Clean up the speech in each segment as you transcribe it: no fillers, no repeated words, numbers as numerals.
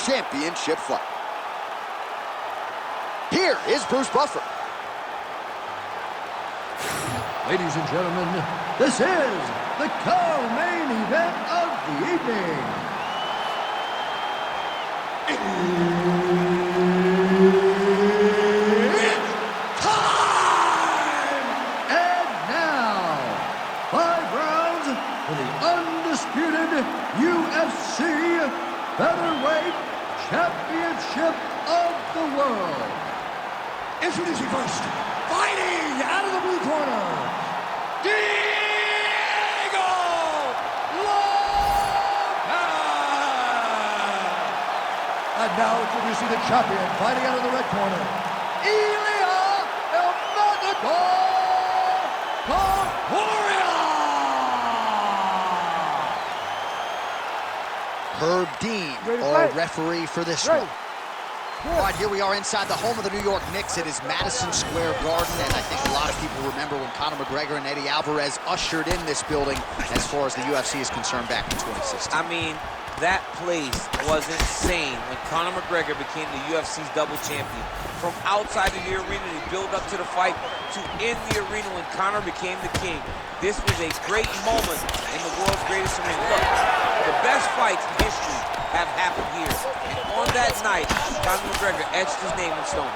championship fight. Here is Bruce Buffer. Ladies and gentlemen, this is the co-main event of the evening. It's time! And now, 5 rounds for the undisputed UFC Featherweight Championship of the World. Introducing first, fighting out of the blue corner, Diego Lopes! And now introducing the champion, fighting out of the red corner, Ilia Topuria! Herb Dean, our referee for this one. All right, here we are inside the home of the New York Knicks. It is Madison Square Garden, and I think a lot of people remember when Conor McGregor and Eddie Alvarez ushered in this building as far as the UFC is concerned back in 2016. I mean, that place was insane when Conor McGregor became the UFC's double champion. From outside of the arena to build up to the fight to in the arena when Conor became the king. This was a great moment in the world's greatest arena. Look, the best fights in history have happened here. And on that night, Conor McGregor etched his name in stone.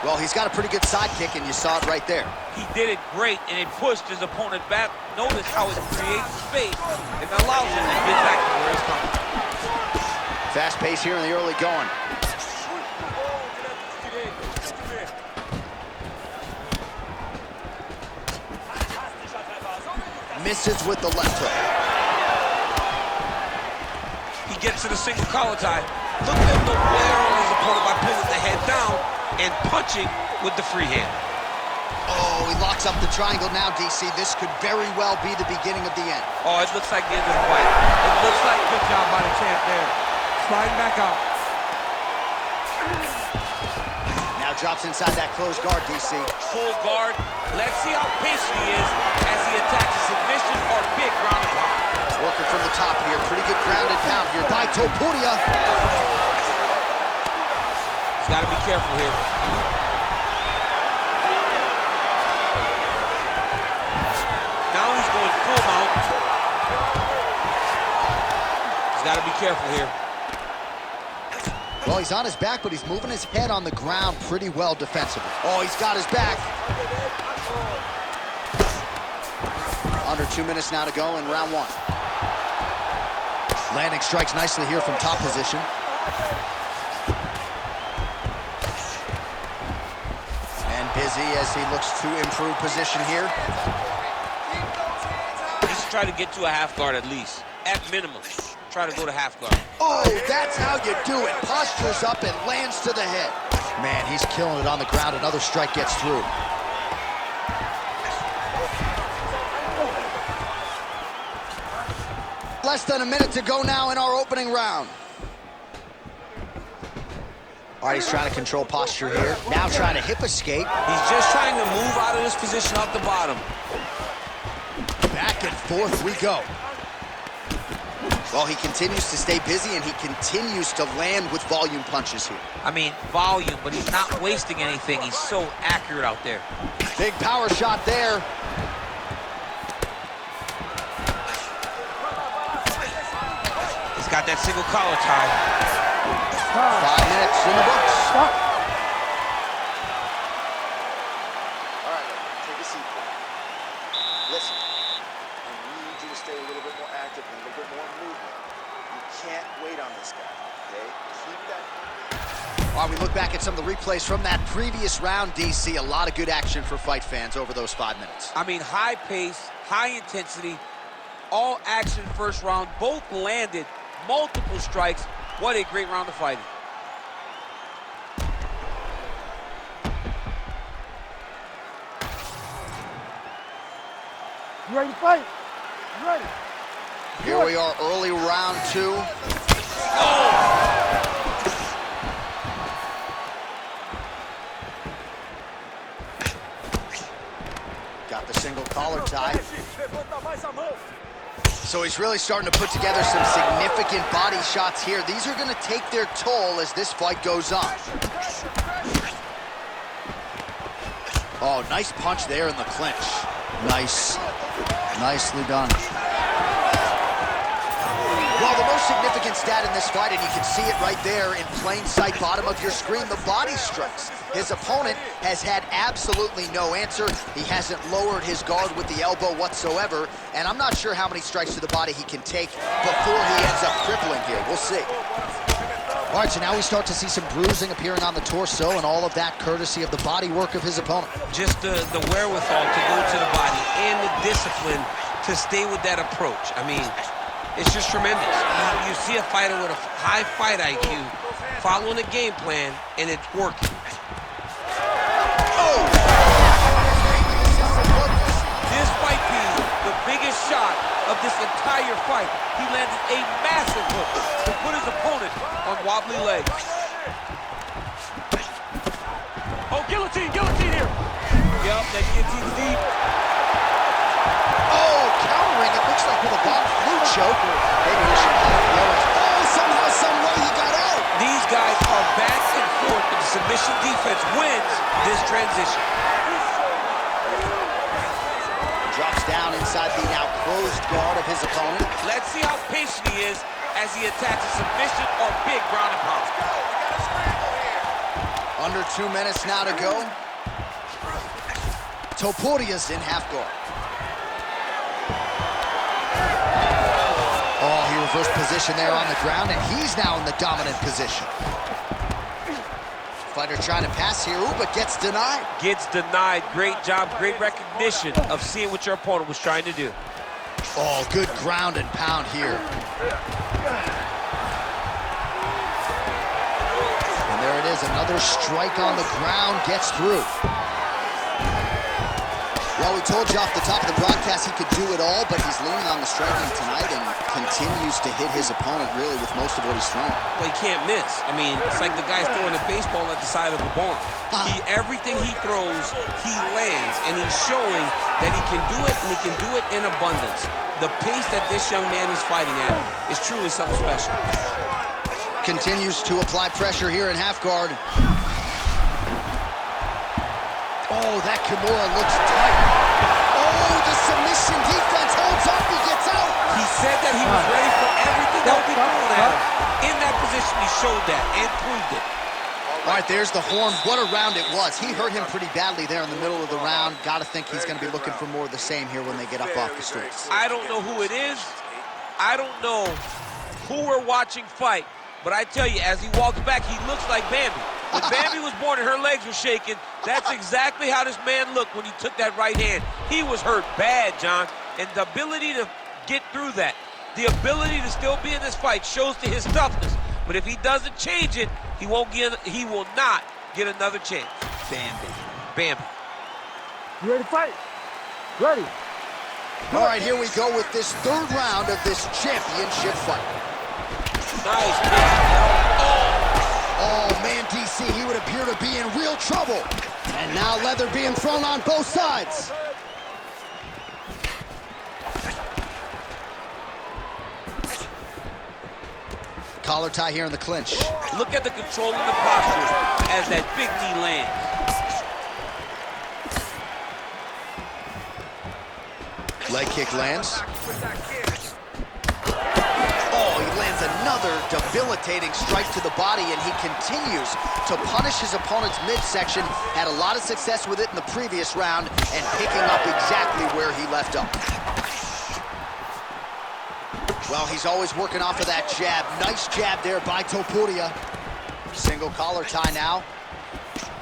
Well, he's got a pretty good sidekick, and you saw it right there. He did it great, and it pushed his opponent back. Notice how it creates space and allows him to get back to where he's coming. Fast pace here in the early going. Misses with the left hook. He gets to the single collar tie. Look at the wear on his opponent by pulling the head down and punching with the free hand. Oh, he locks up the triangle now, DC. This could very well be the beginning of the end. Oh, it looks like the end of the fight. It looks like Good job by the champ there. Sliding back out. Now drops inside that closed guard, DC. full guard. Let's see how patient he is as he attacks a submission or big ground and pound. Working from the top here. Pretty good ground and pound here by Topuria. He's got to be careful here. Now he's going full mount. He's got to be careful here. Well, he's on his back, but he's moving his head on the ground pretty well defensively. Oh, he's got his back. Under 2 minutes now to go in round one. Landing strikes nicely here from top position. And busy as he looks to improve position here. Just try to get to a half guard at least, at minimum. Try to go to half guard. Oh, that's how you do it. Postures up and lands to the head. Man, he's killing it on the ground. Another strike gets through. Less than a minute to go now in our opening round. All right, he's trying to control posture here. Now trying to hip escape. He's just trying to move out of this position off the bottom. Back and forth we go. Well, he continues to stay busy, and he continues to land with volume punches here. I mean, volume, but he's not wasting anything. He's so accurate out there. Big power shot there. He's got that single collar tie. 5 minutes in the books. Stop. All right, take a seat. Listen, I need you to stay a little bit more active and a little bit more movement. You can't wait on this guy, okay? Keep that. While we look back at some of the replays from that previous round, DC, a lot of good action for fight fans over those 5 minutes. I mean, high pace, high intensity, all action first round. Both landed multiple strikes. What a great round of fighting. You ready to fight? You ready? Here we are, early round two. Got the single collar tie. So he's really starting to put together some significant body shots here. These are going to take their toll as this fight goes on. Oh, nice punch there in the clinch. Nice. Nicely done. Well, the most significant stat in this fight, and you can see it right there in plain sight, bottom of your screen, the body strikes. His opponent has had absolutely no answer. He hasn't lowered his guard with the elbow whatsoever, and I'm not sure how many strikes to the body he can take before he ends up crippling here. We'll see. All right, so now we start to see some bruising appearing on the torso, and all of that courtesy of the body work of his opponent. Just the wherewithal to go to the body and the discipline to stay with that approach. I mean, it's just tremendous. You see a fighter with a high fight IQ following a game plan, and it's working. Oh! This might be the biggest shot of this entire fight. He landed a massive hook to put his opponent on wobbly legs. Oh, guillotine here. Yep, that guillotine's deep. Oh, countering, it looks like with a bomb flu choke. Maybe we should have the Owens. Oh, somehow, some way he got out. These guys are back and forth, and the submission defense wins this transition. Drops down inside the now closed guard of his opponent. Let's see how patient he is as he attacks a submission or big ground and pound. Under 2 minutes now to go. Topuria's in half guard. Oh, he reversed position there on the ground, and he's now in the dominant position. Fighter trying to pass here, ooh, but gets denied. Gets denied. Great job, great recognition of seeing what your opponent was trying to do. Oh, good ground and pound here. And there it is, another strike on the ground, gets through. Well, we told you off the top of the broadcast he could do it all, but he's leaning on the striking tonight and continues to hit his opponent really with most of what he's throwing. Well, he can't miss. I mean, it's like the guy's throwing a baseball at the side of a barn. Everything he throws, he lands, and he's showing that he can do it, and he can do it in abundance. The pace that this young man is fighting at is truly something special. Continues to apply pressure here in half guard. Oh, that Kimura looks tight. Oh, the submission defense holds up, he gets out. He said that he was ready for everything that would be thrown at him. In that position, he showed that and proved it. All right, there's the horn. What a round it was. He hurt him pretty badly there in the middle of the round. Got to think he's going to be looking for more of the same here when they get up off the stools. I don't know who it is. I don't know who we're watching fight. But I tell you, as he walks back, he looks like Bambi. When Bambi was born and her legs were shaking, that's exactly how this man looked when he took that right hand. He was hurt bad, John. And the ability to get through that, the ability to still be in this fight shows to his toughness. But if he doesn't change it, he will not get another chance. Bambi. You ready to fight? Ready. All right, here we go with this third round of this championship fight. Nice. Oh, man, DC, he would appear to be in real trouble. And now leather being thrown on both sides. Collar tie here in the clinch. Look at the control and the posture as that big knee lands. Leg kick lands. Oh, he lands another debilitating strike to the body, and he continues to punish his opponent's midsection. Had a lot of success with it in the previous round and picking up exactly where he left off. Well, he's always working off of that jab. Nice jab there by Topuria. Single collar tie now.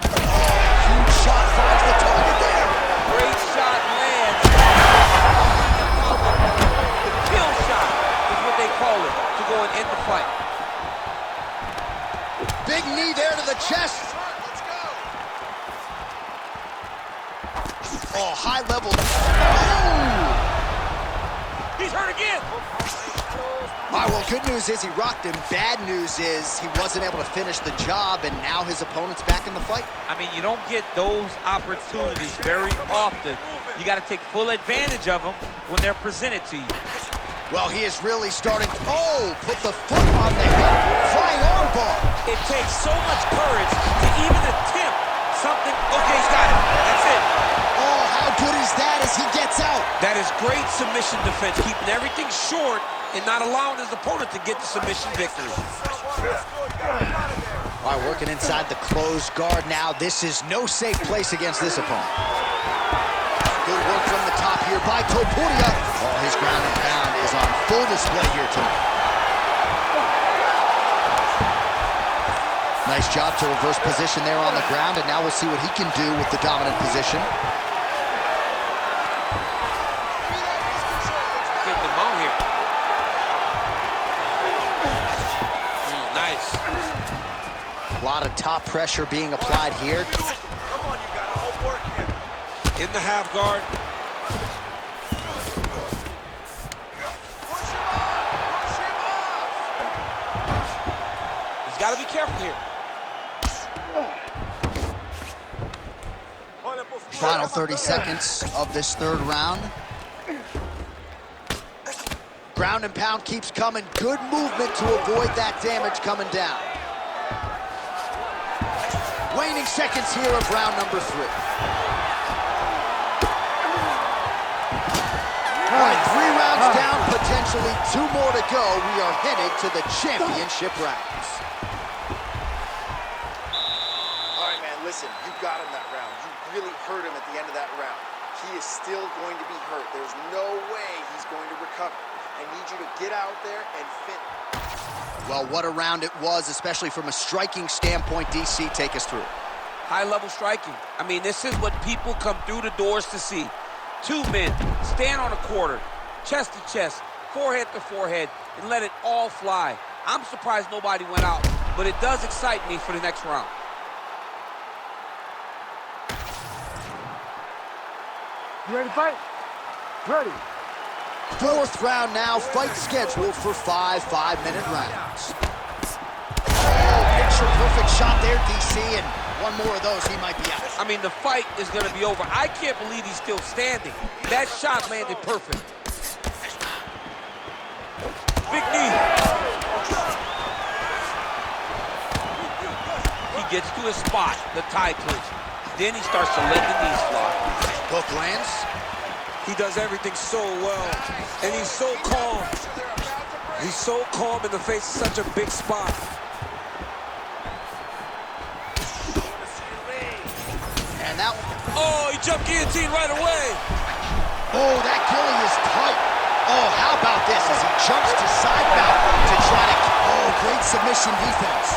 Oh, huge shot finds the target there. Great shot lands. The kill shot is what they call it to go and end the fight. Big knee there to the chest. Oh, high level. Oh! He's hurt again. All right, well, good news is he rocked him. Bad news is he wasn't able to finish the job, and now his opponent's back in the fight. I mean, you don't get those opportunities very often. You got to take full advantage of them when they're presented to you. Well, he is really starting. Oh, put the foot on the hip. Flying arm bar. It takes so much courage to even attempt something. Okay, he's got it. That's it. Oh, how good is that as he gets out? That is great submission defense, keeping everything short and not allowing his opponent to get the submission victory. All right, working inside the closed guard now. This is no safe place against this opponent. Good work from the top here by Topuria. Oh, his ground and pound is on full display here tonight. Nice job to reverse position there on the ground, and now we'll see what he can do with the dominant position. Getting him out here. Nice. A lot of top pressure being applied here. In the half guard. He's got to be careful here. Final 30 seconds of this third round. Ground and pound keeps coming. Good movement to avoid that damage coming down. Waning seconds here of round number 3. All right, 3 rounds down, potentially 2 more to go. We are headed to the championship rounds. All right, man, listen, you got him that round. You really hurt him at the end of that round. He is still going to be hurt. There's no way he's going to recover. I need you to get out there and finish. Well, what a round it was, especially from a striking standpoint. DC, take us through. High-level striking. I mean, this is what people come through the doors to see. 2 men stand on a quarter, chest to chest, forehead to forehead, and let it all fly. I'm surprised nobody went out, but it does excite me for the next round. You ready to fight? Ready. 4th round now, fight scheduled for 5 5-minute rounds. Oh, picture-perfect shot there, DC, and one more of those, he might be out. I mean, the fight is going to be over. I can't believe he's still standing. That shot landed perfect. Big knee. He gets to his spot, the tie clinch. Then he starts to let the knees fly. Hook lands. He does everything so well, and he's so calm. He's so calm in the face of such a big spot. And that... Oh, he jumped guillotine right away. Oh, that gilly is tight. Oh, how about this as he jumps to side mount to try to... Oh, great submission defense.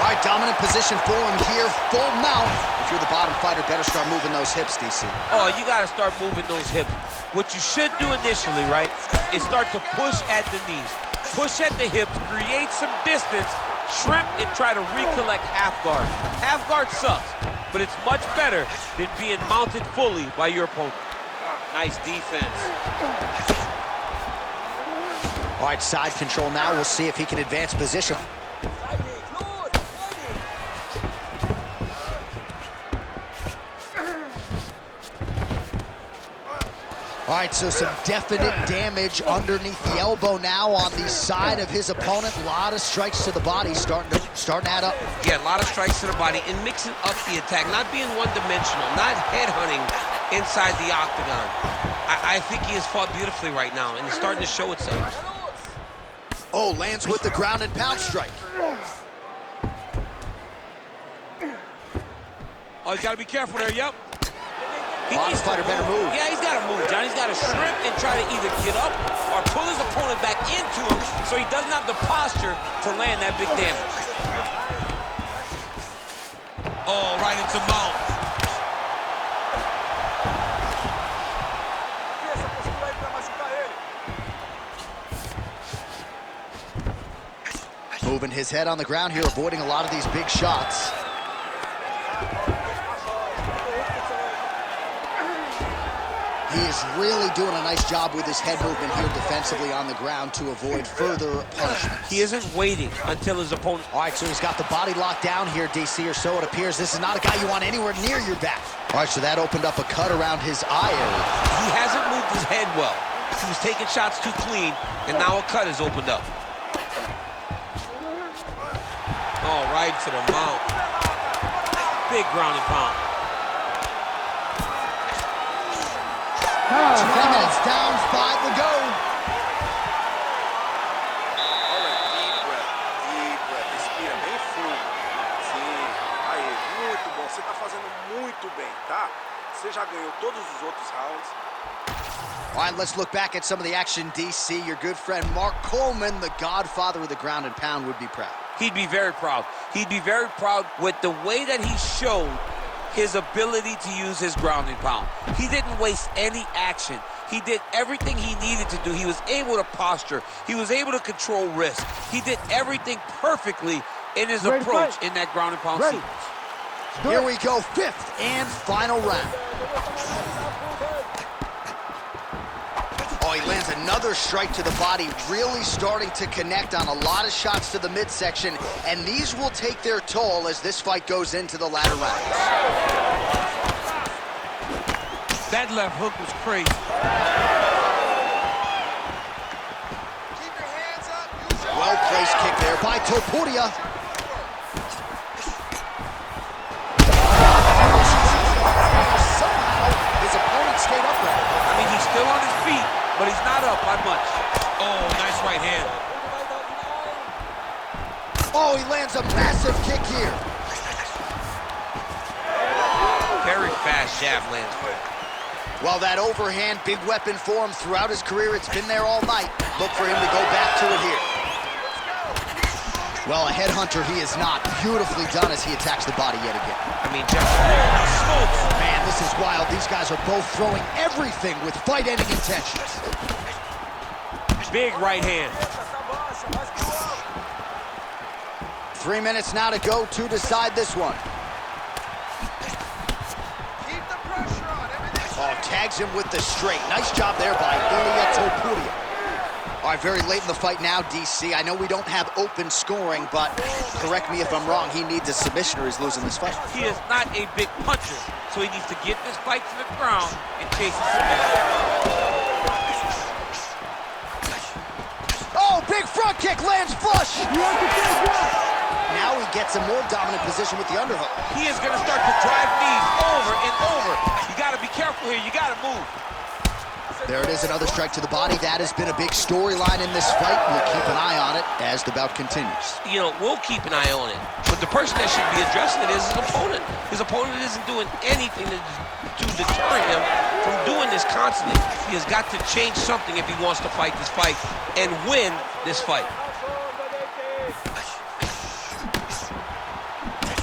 All right, dominant position for him here, full mount. If you're the bottom fighter, better start moving those hips, DC. Oh, you got to start moving those hips. What you should do initially, right, is start to push at the knees. Push at the hips, create some distance, shrimp, and try to recollect half guard. Half guard sucks, but it's much better than being mounted fully by your opponent. Nice defense. All right, side control now. We'll see if he can advance position. All right, so some definite damage underneath the elbow now on the side of his opponent. A lot of strikes to the body starting to add up. Yeah, a lot of strikes to the body and mixing up the attack, not being one-dimensional, not headhunting inside the octagon. I think he has fought beautifully right now, and it's starting to show itself. Oh, lands with the ground and pound strike. Oh, he's got to be careful there, yep. Bottom fighter better move. Yeah, he's got to move, John. He's got to shrimp and try to either get up or pull his opponent back into him so he doesn't have the posture to land that big damage. Oh, right into mount. Moving his head on the ground here, avoiding a lot of these big shots. He is really doing a nice job with his head movement here defensively on the ground to avoid further punishment. He isn't waiting until his opponent... All right, so he's got the body locked down here, DC, or so it appears. This is not a guy you want anywhere near your back. All right, so that opened up a cut around his eye area. He hasn't moved his head well. He was taking shots too clean, and now a cut has opened up. Oh, right to the mouth. Big ground and pound. 3 minutes down, 5 to go. All right, deep breath, deep breath. Respira bem fundo. Sim, aí, muito bom. Você tá fazendo muito bem, tá? Você já ganhou todos os outros rounds. All right, let's look back at some of the action, DC. Your good friend Mark Coleman, the godfather of the ground and pound, would be proud. He'd be very proud. He'd be very proud with the way that he showed his ability to use his ground and pound. He didn't waste any action. He did everything he needed to do. He was able to posture. He was able to control risk. He did everything perfectly in his approach in that ground and pound sequence. Here we go, 5th and final round. Oh, he lands another strike to the body, really starting to connect on a lot of shots to the midsection, and these will take their toll as this fight goes into the latter rounds. That left hook was crazy. Keep your hands up. Use your Well-placed kick there by Topuria. Somehow, his opponent stayed upright. I mean, he's still on his feet, but he's not up by much. Oh, nice right hand. Oh, he lands a massive kick here. Very fast jab lands quick. Well, that overhand, big weapon for him throughout his career. It's been there all night. Look for him to go back to it here. Well, a headhunter he is not. Beautifully done as he attacks the body yet again. I mean, just smokes. Man, this is wild. These guys are both throwing everything with fight-ending intentions. Big right hand. 3 minutes now to go to decide this one. keep the pressure on. Everything's Oh, tags him with the straight. Nice job there by Ilia Topuria. All right, very late in the fight now, DC. I know we don't have open scoring, but correct me if I'm wrong, he needs a submission or he's losing this fight. He is not a big puncher, so he needs to get this fight to the ground and chase the submission. Oh, big front kick lands flush. Now he gets a more dominant position with the underhook. He is going to start to drive knees over and over. You got to be careful here. You got to move. There it is, another strike to the body. That has been a big storyline in this fight. We'll keep an eye on it as the bout continues. You know, we'll keep an eye on it. But the person that should be addressing it is his opponent. His opponent isn't doing anything to deter him from doing this constantly. He has got to change something if he wants to fight this fight and win this fight.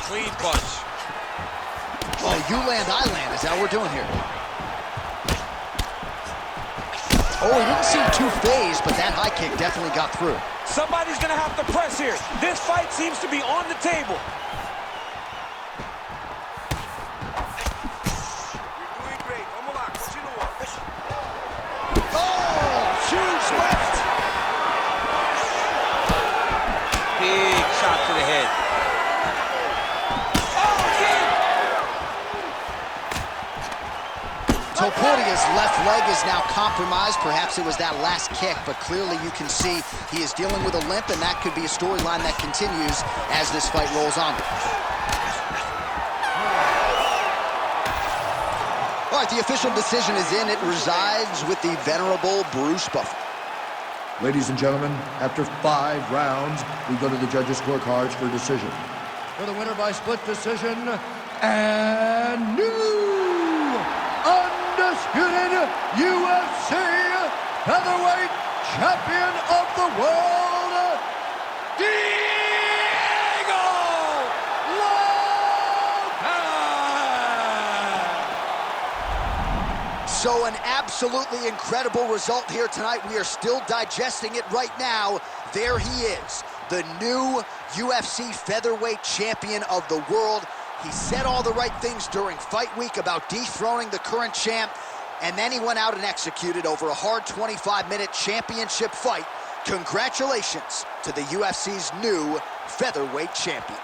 Clean punch. Oh, you land, I land. Is that what we're doing here? Oh, he didn't seem too phased, but that high kick definitely got through. Somebody's going to have to press here. This fight seems to be on the table. You're doing great. Vamos lá, continua. Oh, huge left. Big shot to the head. Topuria's left leg is now compromised. Perhaps it was that last kick, but clearly you can see he is dealing with a limp, and that could be a storyline that continues as this fight rolls on. All right, the official decision is in. It resides with the venerable Bruce Buffer. Ladies and gentlemen, after 5 rounds, we go to the judges' scorecards for decision. For the winner by split decision, and new undisputed UFC featherweight champion of the world, Diego Lopes! So an absolutely incredible result here tonight. We are still digesting it right now. There he is, the new UFC featherweight champion of the world. He said all the right things during fight week about dethroning the current champ. And then he went out and executed over a hard 25-minute championship fight. Congratulations to the UFC's new featherweight champion.